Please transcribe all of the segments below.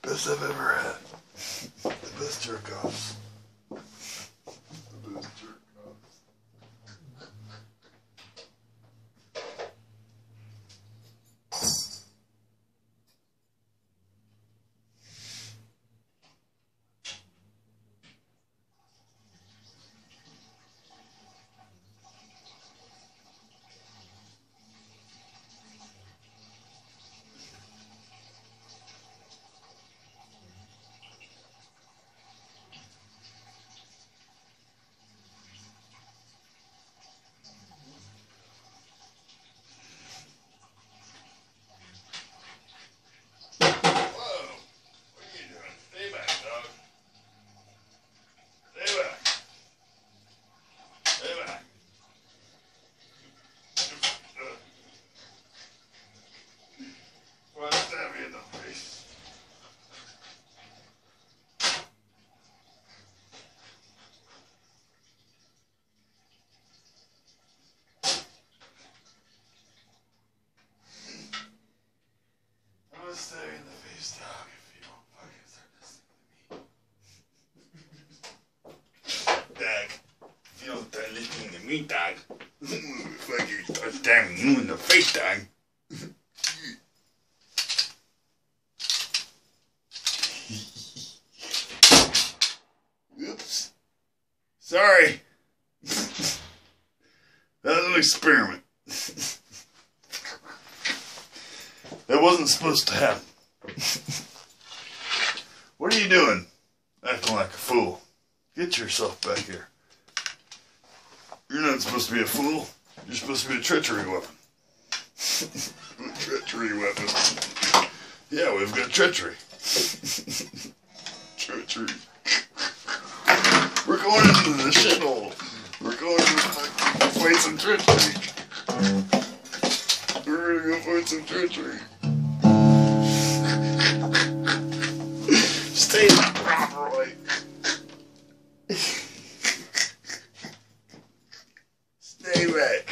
Best I've ever had. The best jerk offs. The best jerk offs. Stay in the face, dog, if you don't fucking start listening to me. Dog, if you don't start listening to me, dog, fucking start stabbing you in the face, dog. Oops. Sorry. That was an experiment. That wasn't supposed to happen. What are you doing? Acting like a fool. Get yourself back here. You're not supposed to be a fool. You're supposed to be a treachery weapon. A treachery weapon. Yeah, we've got treachery. Treachery. We're going into the shithole. We're going to fight some treachery. We're gonna go find some treachery. Stay the proper way. Stay back.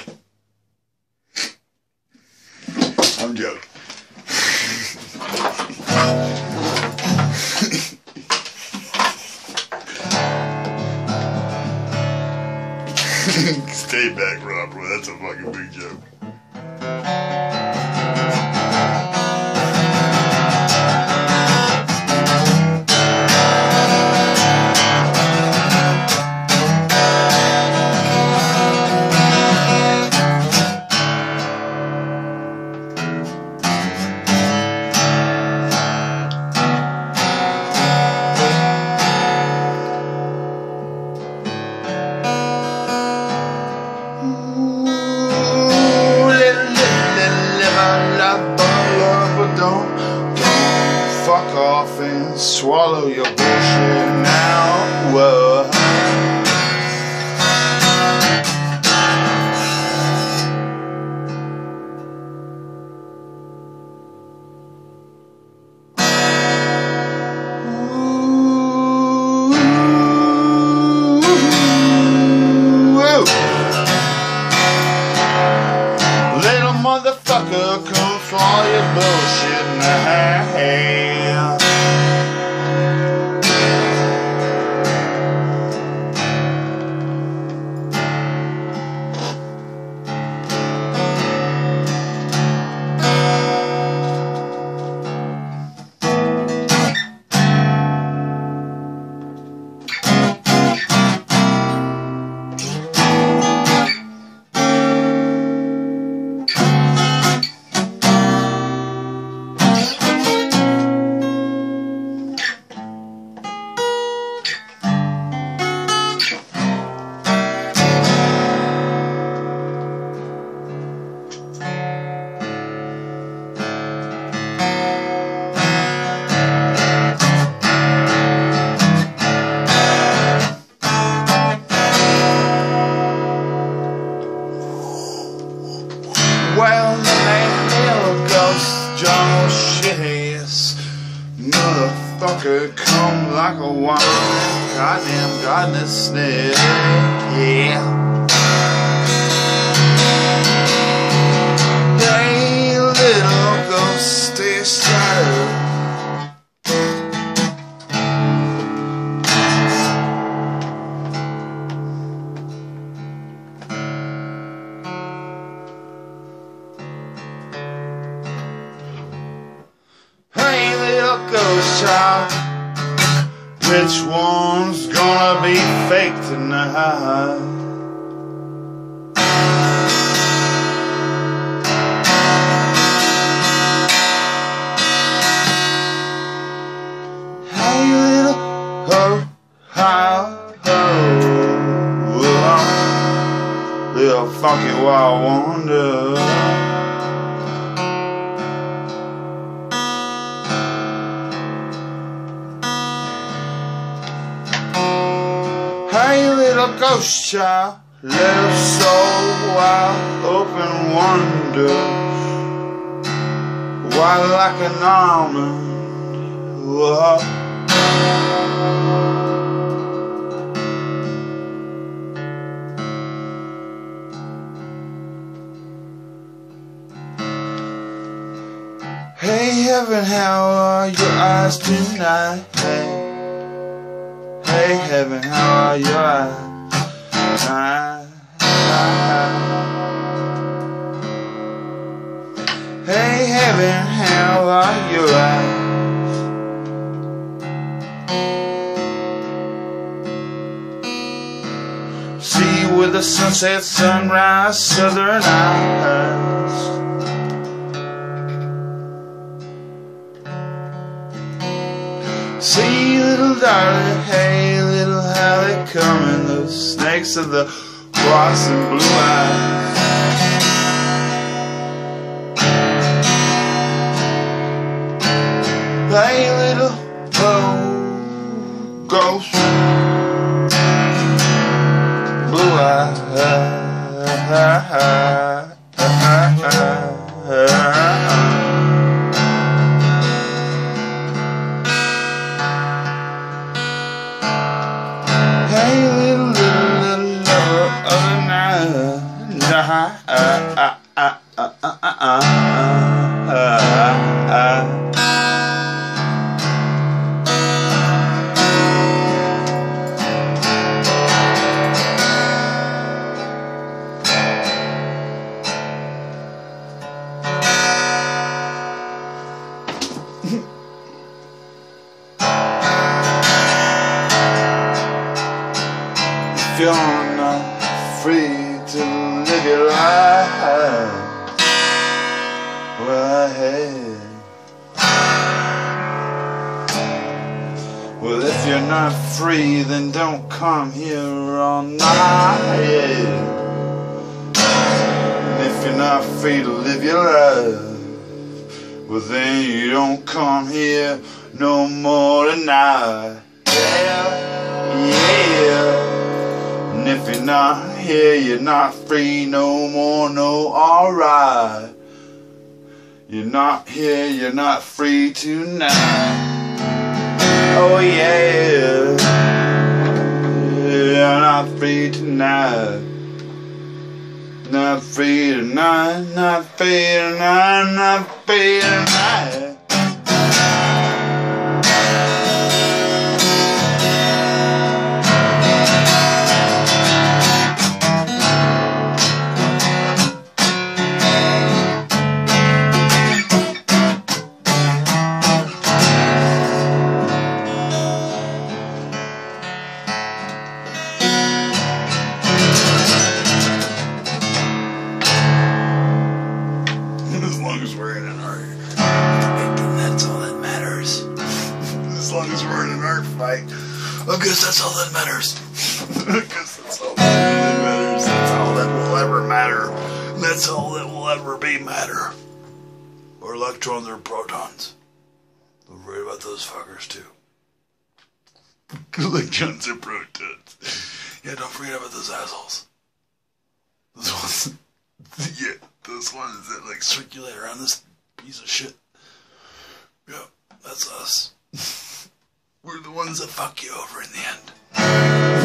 I'm joking. Stay back, Robert. That's a fucking big joke. Fuck off and swallow your bullshit now. Whoa. Little motherfucker, come swallow your bullshit now. Well, man, little ghost, John shit-ass motherfucker, come like a wine, goddamn goddess snake, yeah. Hey, little ghost, stay stirred. ghost child. Which one's gonna be fake tonight? Hey little ho, little funky wild wonder. Hey little ghost child, little soul wild open wonder. Wild like an almond. Whoa. Hey heaven, how are your eyes tonight? Hey heaven, how are your eyes? Hey heaven, how are your eyes? See with the sunset, sunrise, southern eyes. See little darling, hey little how they coming, those snakes of the cross and blue eyes. Hey little ghost, blue eyes. Hey little lover of the night. If you're not free to live your life, well, hey. Well, if you're not free, then don't come here all night. And if you're not free to live your life, well, then you don't come here no more tonight. Yeah, yeah. And if you're not here, you're not free no more, no, alright. You're not here, you're not free tonight. Oh yeah, you're not free tonight. Not free tonight, not free tonight, not free tonight. As long as we're in an art, that's all that matters. As long as we're in an art fight, I guess that's all that matters. I guess that's all that really matters. That's all that will ever matter. That's all that will ever be matter. Or electrons or protons. Don't worry about those fuckers too. Electrons or protons. Yeah, don't forget about those assholes. Those ones. Yeah, those ones that like circulate around this piece of shit. Yeah, that's us. We're the ones that fuck you over in the end.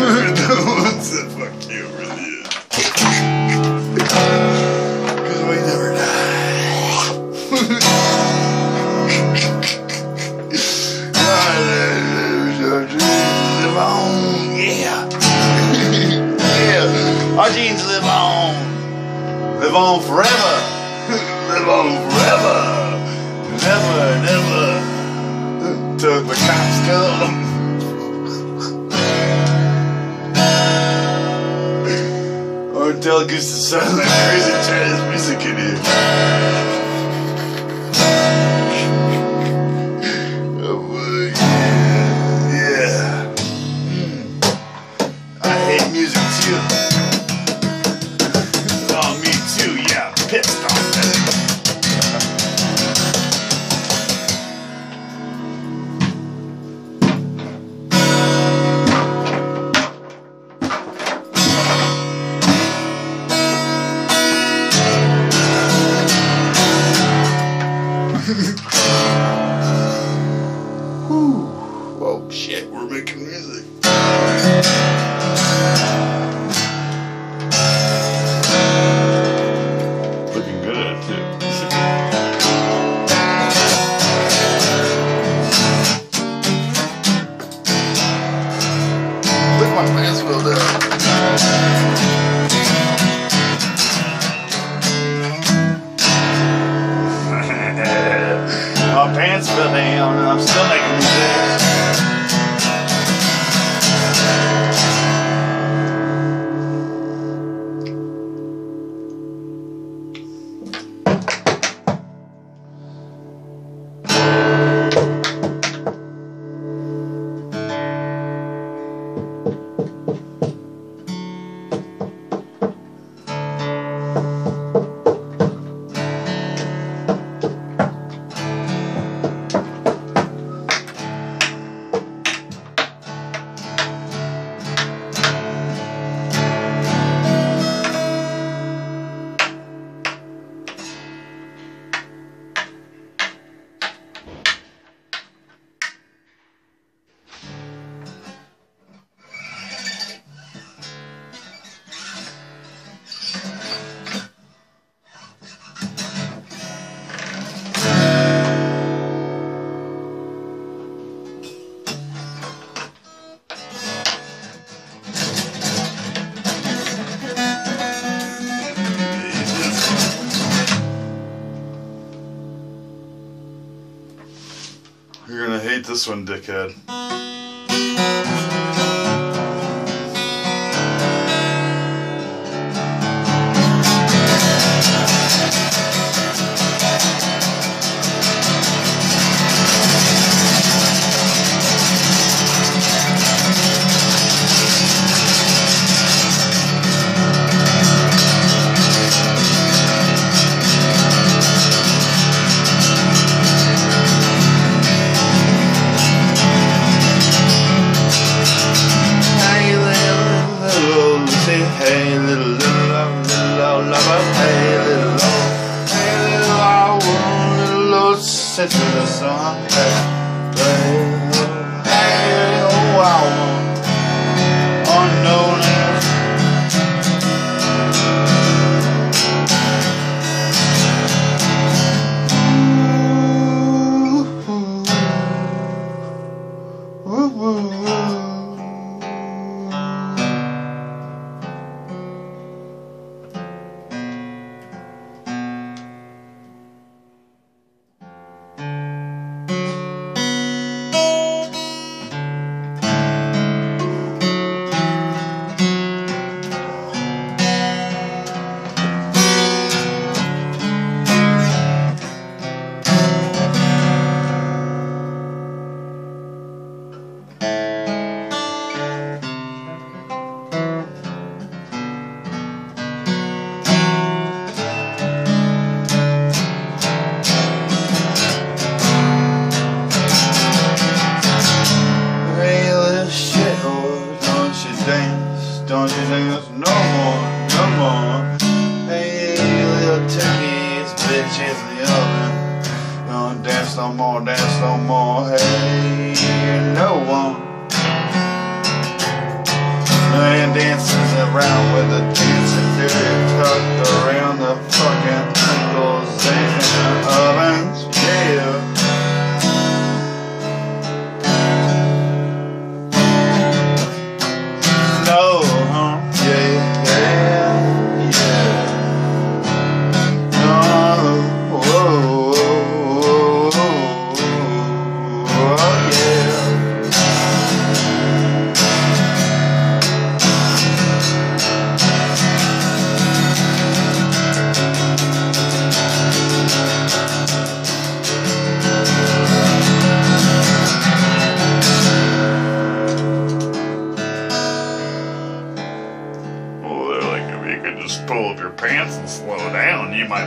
We're the ones that fuck you over in the end. Because we never die. Live on, yeah. Yeah, our genes live on. Live on forever. Live on forever. Never, never. till the cops come. Or until it gets to sound like crazy Chinese music in here. Oh boy, yeah. I hate music too. Oh, me too, yeah. Pissed off that. Oh shit, we're making music. Looking good at it too. Look at my pants filled up. My pants fell down and I'm still making music. You're gonna hate this one, dickhead. Hey little lover, hey little Lord, sit to the sun, hey oh wow, unknown as don't you dance no more, no more. Hey, little turkeys, bitch in the oven. Don't dance no more, dance no more. Hey, no one. Man dances around with a dancing dirty tucked around the fucking ankles and ovens, yeah. Oh yeah.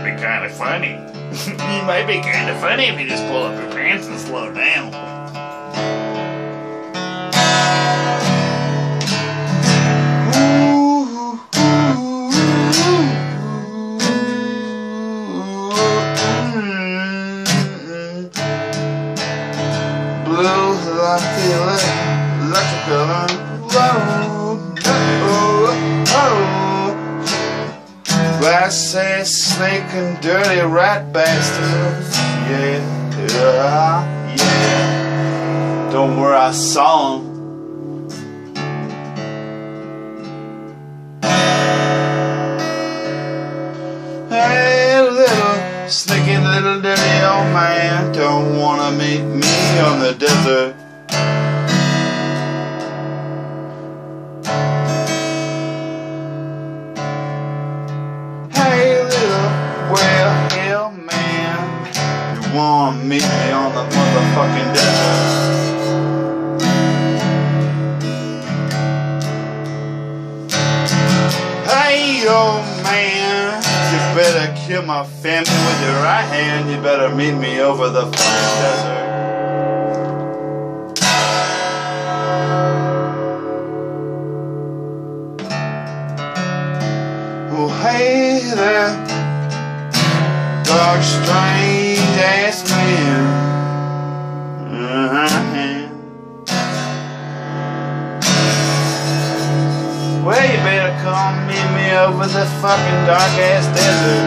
might be kind of funny. You might be kind of funny if you just pull up your pants and slow down. Blue, I feel it, electrical, glass-ass snake and dirty rat bastards. Yeah, yeah. Don't worry, I saw 'em. Hey, little sneaky little dirty old man, don't wanna meet me on the desert. Wanna meet me on the motherfucking desert. Hey, old man, you better kill my family with your right hand. You better meet me over the fucking desert. Oh, hey there, dark, strange ass man. Well, you better come meet me over the fucking dark ass desert.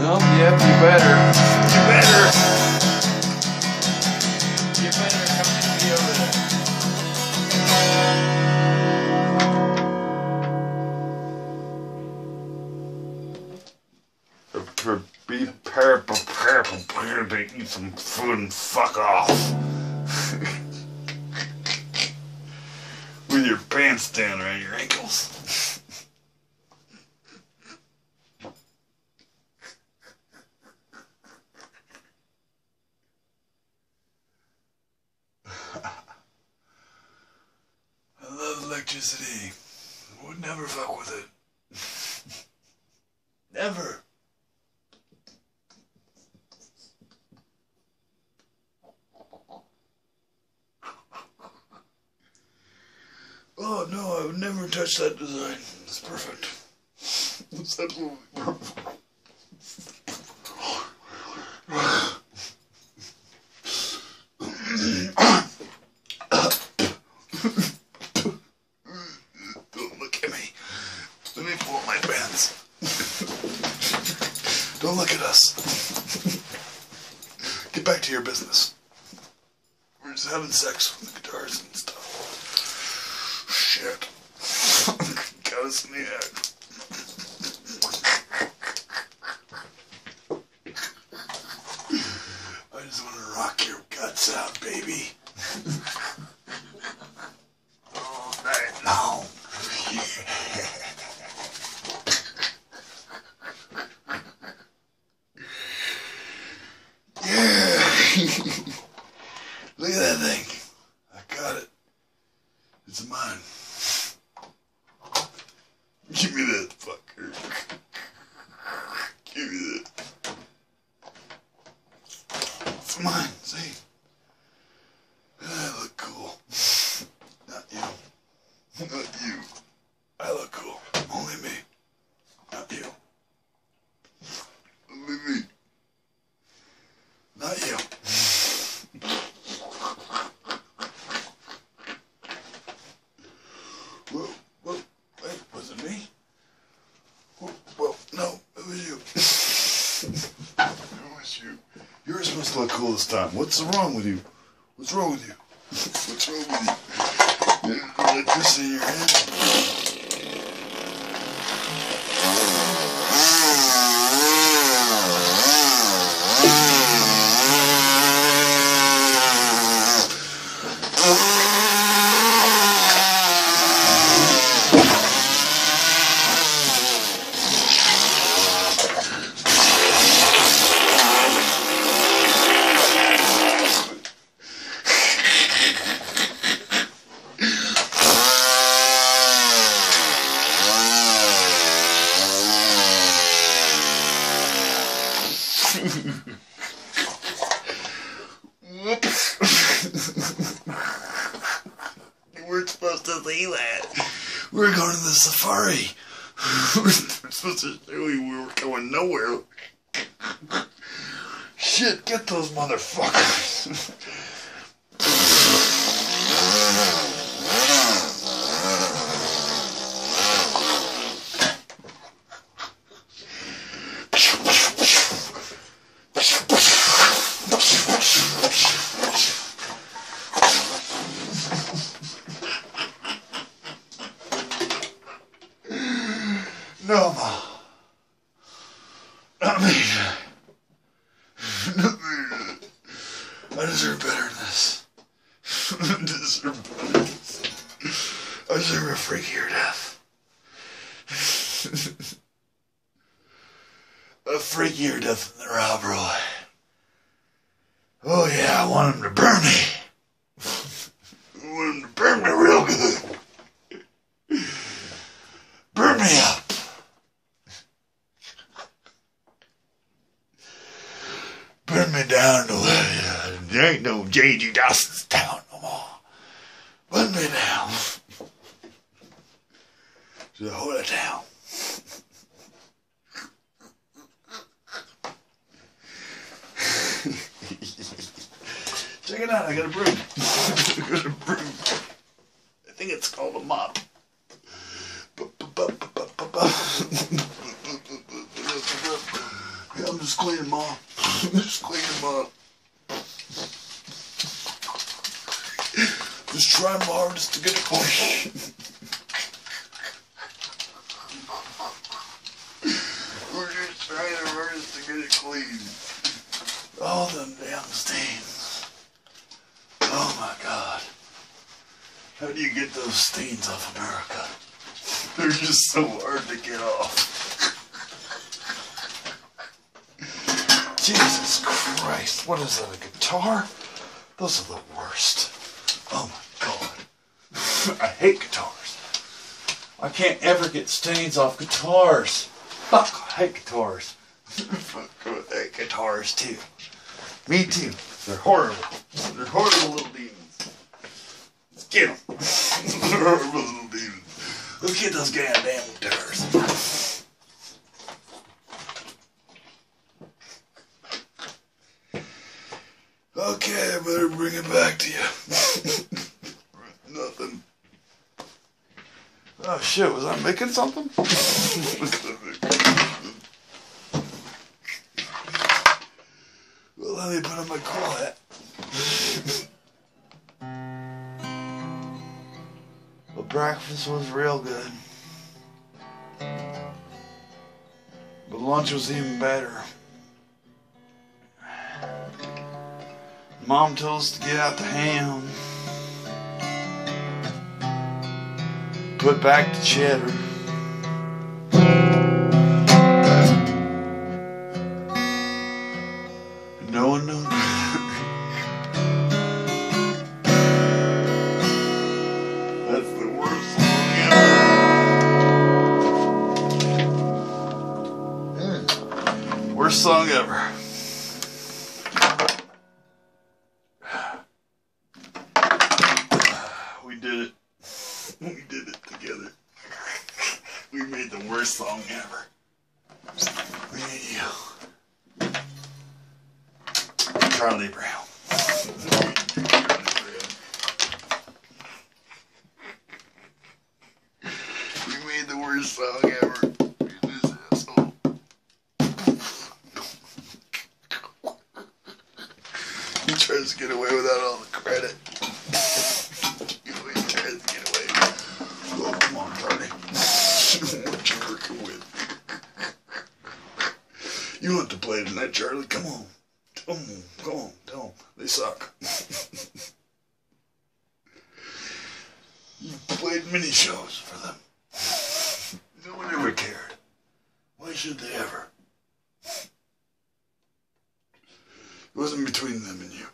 Oh, yep, you better. You better. You better come meet me over there. Be prepared to eat some food and fuck off. With your pants down around your ankles. I love electricity. I would never fuck with it. Never. Oh no, I would never touch that design. It's perfect. It's absolutely perfect. Don't look at me. Let me pull up my pants. Don't look at us. Get back to your business. We're just having sex with the guitars and stuff. Shit. Got us in the act. I just want to rock your guts out, baby. All night long. Yeah. Look at that thing. I got it. It's mine. Give me that fucker. Give me that. It's mine, see? I look cool. Not you. Not you. I look cool. Only me. Not you. Only me. Not you. Whoa, whoa, wait, was it me? Well, no, it was you. It was you. You were supposed to look cool this time. What's wrong with you? What's wrong with you? What's wrong with you? Electricity in your head? weren't supposed to see that. We were going to the safari. We were supposed to show you we were going nowhere. Shit, get those motherfuckers. No, Ma. Not me. Not me. I deserve better than this. I deserve better than this. I deserve a freakier death. A freakier death than the Rob Roy. Oh yeah, I want him to burn me. I want him to burn me real good. Burn me up. Burn me down to where there ain't no J.G. Dawson's town no more. Burn me down to the whole town. Check it out, I got a broom. I got a broom. I think it's called a mop. Yeah, I'm just cleaning them up. Just cleaning them up. Just trying my hardest to get it clean. We're just trying our hardest to get it clean. All them damn stains. Oh my God. How do you get those stains off America? They're just so hard to get off. Jesus Christ, what is that, a guitar? Those are the worst. Oh my God. I hate guitars. I can't ever get stains off guitars. Fuck, I hate guitars. Fuck, I hate guitars too. Me too. They're horrible. They're horrible little demons. Let's get them. They're horrible little demons. Let's get those goddamn guitars. Okay, I better bring it back to you. Nothing. Oh shit, was I making something? Well, let me put on my cool hat. Well, breakfast was real good. But lunch was even better. Mom told us to get out the ham. Put back the cheddar. No one knows. That's the worst song ever. Worst song ever. We did it. We did it together. We made the worst song ever. Me and you. Charlie Brown. We made the worst song ever. This asshole. He tries to get away without all the credit. He tries to get away. Oh, come on, Charlie. What you working with? You want to play tonight, Charlie? Come on. Come on, tell them. They suck. You played mini shows for them. No one ever cared. Why should they ever? It wasn't between them and you.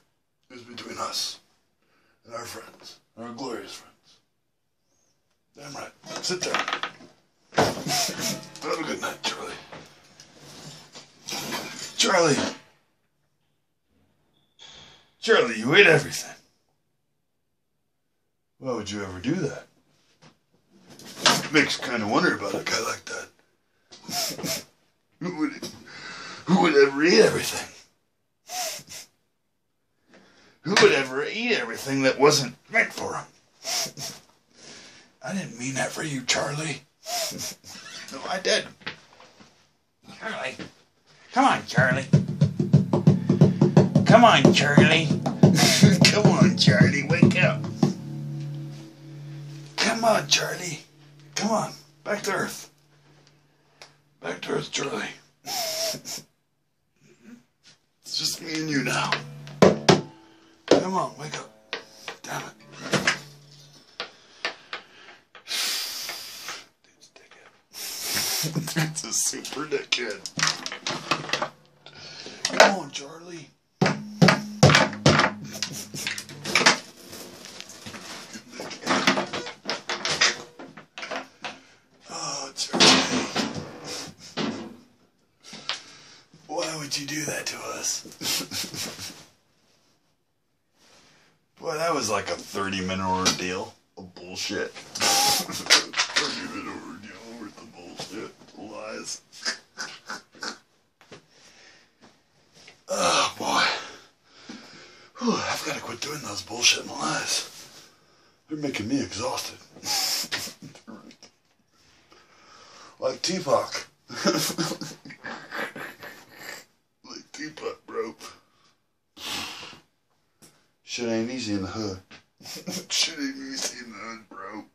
It was between us and our friends, our glorious friends. Damn right. Sit there. Have a good night, Charlie. Charlie. Charlie, you ate everything. Why would you ever do that? It makes you kind of wonder about a guy like that. Who would ever eat everything? Who would ever eat everything that wasn't meant for him? I didn't mean that for you, Charlie. No, I didn't. Charlie. Come on, Charlie. Come on, Charlie. Come on, Charlie, wake up. Come on, Charlie. Come on, back to Earth. Back to Earth, Charlie. It's just me and you now. Come on, wake up. Damn it. Dude's dickhead. Dude's a super dickhead. Come on, Charlie. Oh, Charlie. Why would you do that to us? Boy, that was like a 30-minute ordeal of bullshit. 30-minute ordeal worth of bullshit. Lies. Oh, boy. Whew, I've got to quit doing those bullshit and lies. They're making me exhausted. Like Tupac. Like Tupac, bro. Shit ain't easy in the hood. Shit ain't easy in the hood, bro.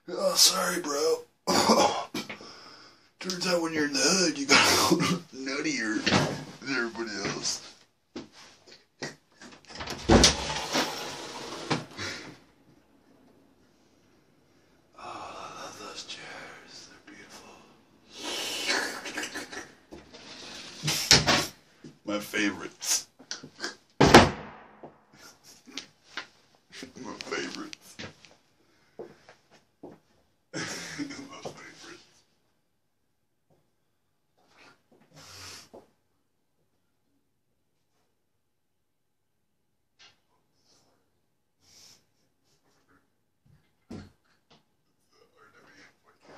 Oh, sorry, bro. Turns out when you're in the hood, you gotta go nuttier than everybody else. Oh, I love those chairs. They're beautiful. My favorites. My favorites. My favorites.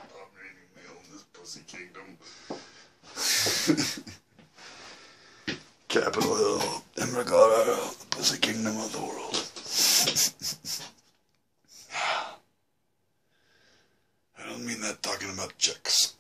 Dominating meal in this pussy kingdom. Capitol Hill, Denver, Colorado, the pussy kingdom of the world. I don't mean that talking about chicks.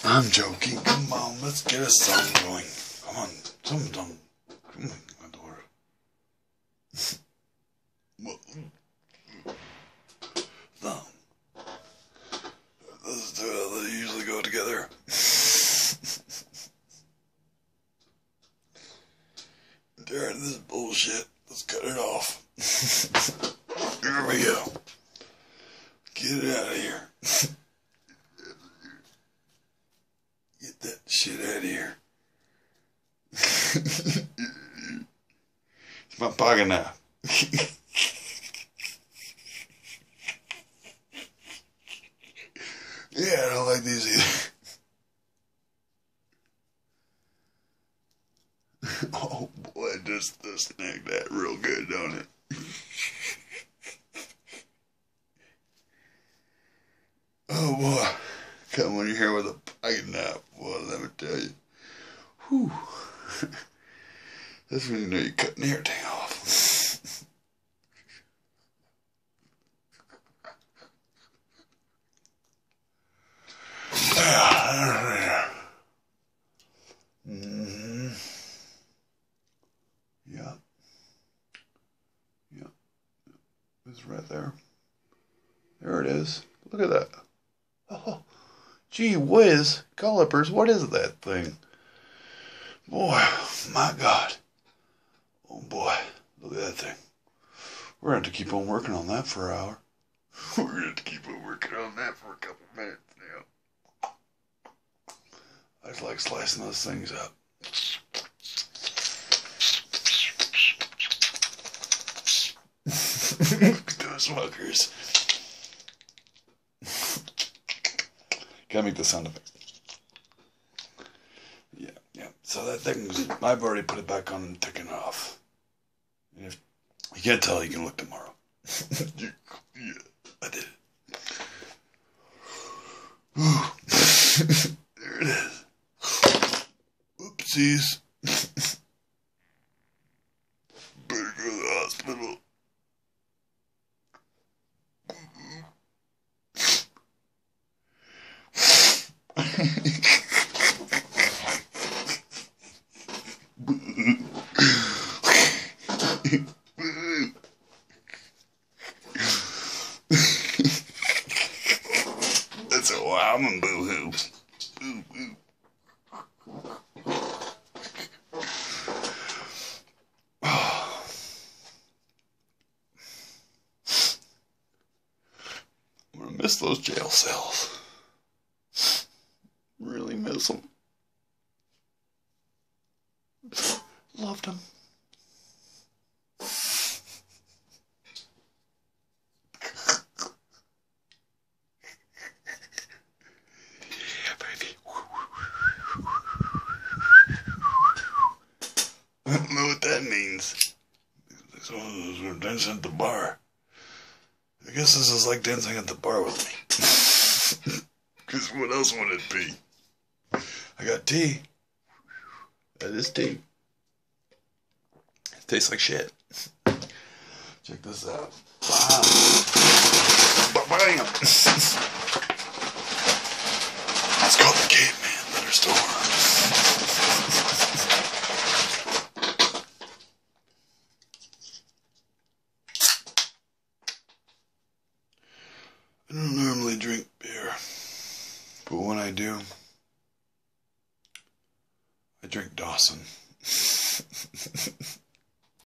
I'm joking. Come on, let's get a song going. Come on, some. Come on, my daughter. Well, thumb. Those two they usually go together. Tired of this bullshit. Let's cut it off. Here we go. Get it out of here. Get that shit out of here. It's my pocket now. Yeah, I don't like these either. Oh boy, just snag that real good, don't it? Oh boy, come on here with a pocket knife. Well, let me tell you. Whew. That's when you know you're cutting everything off. Mm-hmm. Yeah. Yeah. It's right there. There it is. Look at that. Oh, gee whiz. Calipers, what is that thing? Boy, my God. Oh boy, look at that thing. We're going to have to keep on working on that for an hour. We're going to have to keep on working on that for a couple minutes now. I just like slicing those things up. Look at those fuckers. Gotta make the sound effect. Yeah. So that thing's, I've already put it back on and taken it off. And if you can't tell, you can look tomorrow. Yeah, I did it. There it is. Oopsies. Better go to the hospital. That's a wow and boo-hoo. Boo-hoo. I'm gonna miss those jail cells. Really miss them. Loved them. I don't know what that means. It's one of those who are dancing at the bar. I guess this is like dancing at the bar with me. Because what else would it be? I got tea. That is tea. It tastes like shit. Check this out. Wow. Bam! It's called the Caveman Litter Store. I don't normally drink beer, but when I do, I drink Dawson.